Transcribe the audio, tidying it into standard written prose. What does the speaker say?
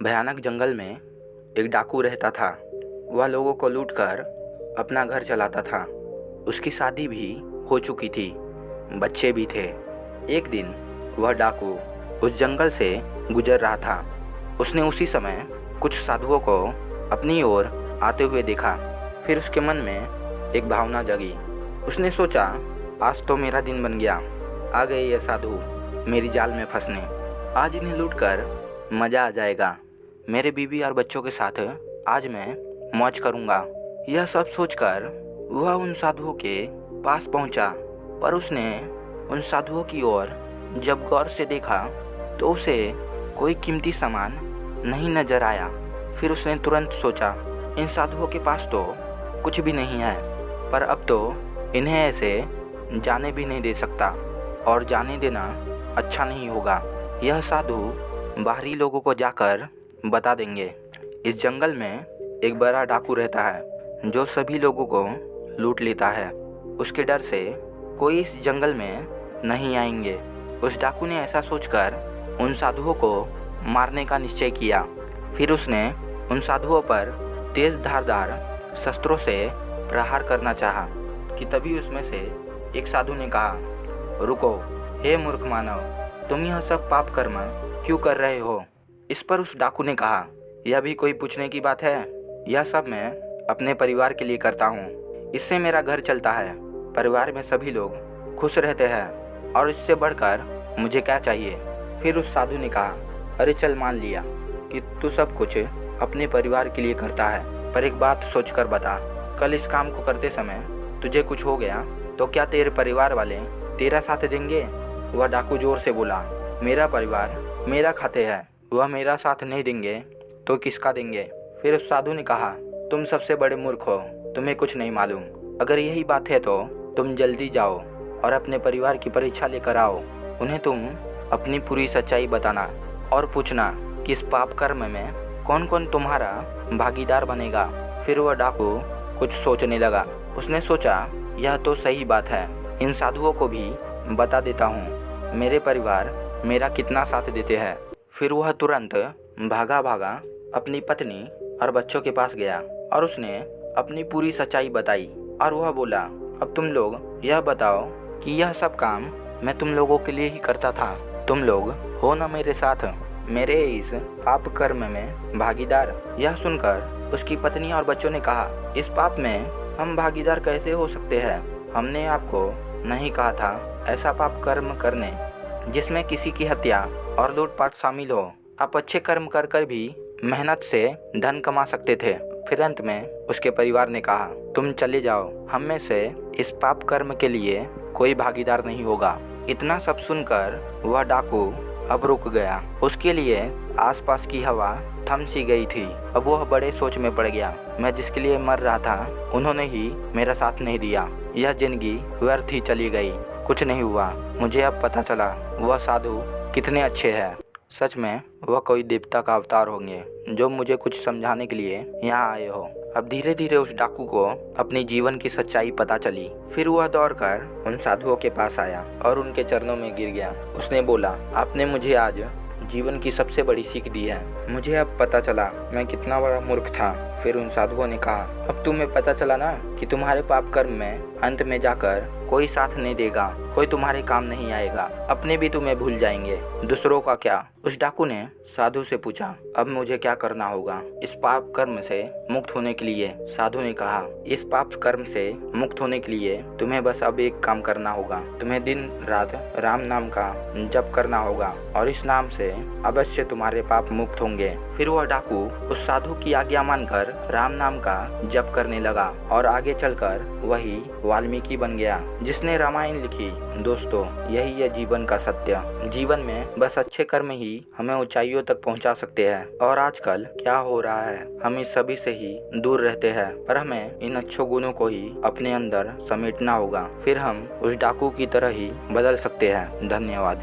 भयानक जंगल में एक डाकू रहता था। वह लोगों को लूटकर अपना घर चलाता था। उसकी शादी भी हो चुकी थी, बच्चे भी थे। एक दिन वह डाकू उस जंगल से गुजर रहा था। उसने उसी समय कुछ साधुओं को अपनी ओर आते हुए देखा। फिर उसके मन में एक भावना जगी। उसने सोचा, आज तो मेरा दिन बन गया। आ गए ये साधु मेरी जाल में फंसने। आज इन्हें लूटकर मज़ा आ जाएगा। मेरे बीवी और बच्चों के साथ आज मैं मौज करूँगा। यह सब सोचकर वह उन साधुओं के पास पहुँचा, पर उसने उन साधुओं की ओर जब गौर से देखा तो उसे कोई कीमती सामान नहीं नजर आया। फिर उसने तुरंत सोचा, इन साधुओं के पास तो कुछ भी नहीं है, पर अब तो इन्हें ऐसे जाने भी नहीं दे सकता और जाने देना अच्छा नहीं होगा। यह साधु बाहरी लोगों को जाकर बता देंगे। इस जंगल में एक बड़ा डाकू रहता है जो सभी लोगों को लूट लेता है। उसके डर से कोई इस जंगल में नहीं आएंगे। उस डाकू ने ऐसा सोचकर उन साधुओं को मारने का निश्चय किया। फिर उसने उन साधुओं पर तेज धारदार शस्त्रों से प्रहार करना चाहा कि तभी उसमें से एक साधु ने कहा, रुको, हे मूर्ख मानव, तुम यह सब पाप कर्म क्यों कर रहे हो? इस पर उस डाकू ने कहा, यह भी कोई पूछने की बात है? यह सब मैं अपने परिवार के लिए करता हूँ। इससे मेरा घर चलता है, परिवार में सभी लोग खुश रहते हैं, और इससे बढ़कर मुझे क्या चाहिए? फिर उस साधु ने कहा, अरे चल, मान लिया कि तू सब कुछ अपने परिवार के लिए करता है, पर एक बात सोच कर बता, कल इस काम को करते समय तुझे कुछ हो गया तो क्या तेरे परिवार वाले तेरा साथ देंगे? वह डाकू जोर से बोला, मेरा परिवार मेरा खाते है, वह मेरा साथ नहीं देंगे तो किसका देंगे? फिर उस साधु ने कहा, तुम सबसे बड़े मूर्ख हो, तुम्हें कुछ नहीं मालूम। अगर यही बात है तो तुम जल्दी जाओ और अपने परिवार की परीक्षा लेकर आओ। उन्हें तुम अपनी पूरी सच्चाई बताना और पूछना कि इस पाप कर्म में कौन कौन तुम्हारा भागीदार बनेगा। फिर वह डाकू कुछ सोचने लगा। उसने सोचा, यह तो सही बात है, इन साधुओं को भी बता देता हूँ मेरे परिवार मेरा कितना साथ देते हैं। फिर वह तुरंत भागा भागा अपनी पत्नी और बच्चों के पास गया और उसने अपनी पूरी सच्चाई बताई। और वह बोला, अब तुम लोग यह बताओ कि यह सब काम मैं तुम लोगों के लिए ही करता था। तुम लोग हो ना मेरे साथ, मेरे इस पाप कर्म में भागीदार? यह सुनकर उसकी पत्नी और बच्चों ने कहा, इस पाप में हम भागीदार कैसे हो सकते हैं? हमने आपको नहीं कहा था ऐसा पाप कर्म करने जिसमें किसी की हत्या और लूटपाट शामिल हो। आप अच्छे कर्म कर कर भी मेहनत से धन कमा सकते थे। फिर अंत में उसके परिवार ने कहा, तुम चले जाओ, हम में से इस पाप कर्म के लिए कोई भागीदार नहीं होगा। इतना सब सुनकर वह डाकू अब रुक गया। उसके लिए आसपास की हवा थम सी गई थी। अब वह बड़े सोच में पड़ गया। मैं जिसके लिए मर रहा था उन्होंने ही मेरा साथ नहीं दिया। यह जिंदगी व्यर्थ ही चली गई, कुछ नहीं हुआ। मुझे अब पता चला वह साधु कितने अच्छे हैं। सच में वह कोई देवता का अवतार होंगे जो मुझे कुछ समझाने के लिए यहाँ आए हो। अब धीरे धीरे उस डाकू को अपनी जीवन की सच्चाई पता चली। फिर वह दौड़कर उन साधुओं के पास आया और उनके चरणों में गिर गया। उसने बोला, आपने मुझे आज जीवन की सबसे बड़ी सीख दी है। मुझे अब पता चला मैं कितना बड़ा मूर्ख था। फिर उन साधुओं ने कहा, अब तुम्हें पता चला ना कि तुम्हारे पाप कर्म में अंत में जाकर कोई साथ नहीं देगा, कोई तुम्हारे काम नहीं आएगा, अपने भी तुम्हें भूल जाएंगे, दूसरों का क्या? उस डाकू ने साधु से पूछा, अब मुझे क्या करना होगा इस पाप कर्म से मुक्त होने के लिए? साधु ने कहा, इस पाप कर्म से मुक्त होने के लिए तुम्हें बस अब एक काम करना होगा। तुम्हें दिन रात राम नाम का जप करना होगा और इस नाम से अवश्य तुम्हारे पाप मुक्त होंगे। फिर वह डाकू उस साधु की आज्ञा मानकर राम नाम का जप करने लगा और आगे चलकर वही वाल्मीकि बन गया जिसने रामायण लिखी। दोस्तों, यही है जीवन का सत्य। जीवन में बस अच्छे कर्म ही हमें ऊंचाइयों तक पहुंचा सकते हैं। और आजकल क्या हो रहा है, हम इस सभी से ही दूर रहते हैं, पर हमें इन अच्छे गुणों को ही अपने अंदर समेटना होगा। फिर हम उस डाकू की तरह ही बदल सकते हैं। धन्यवाद।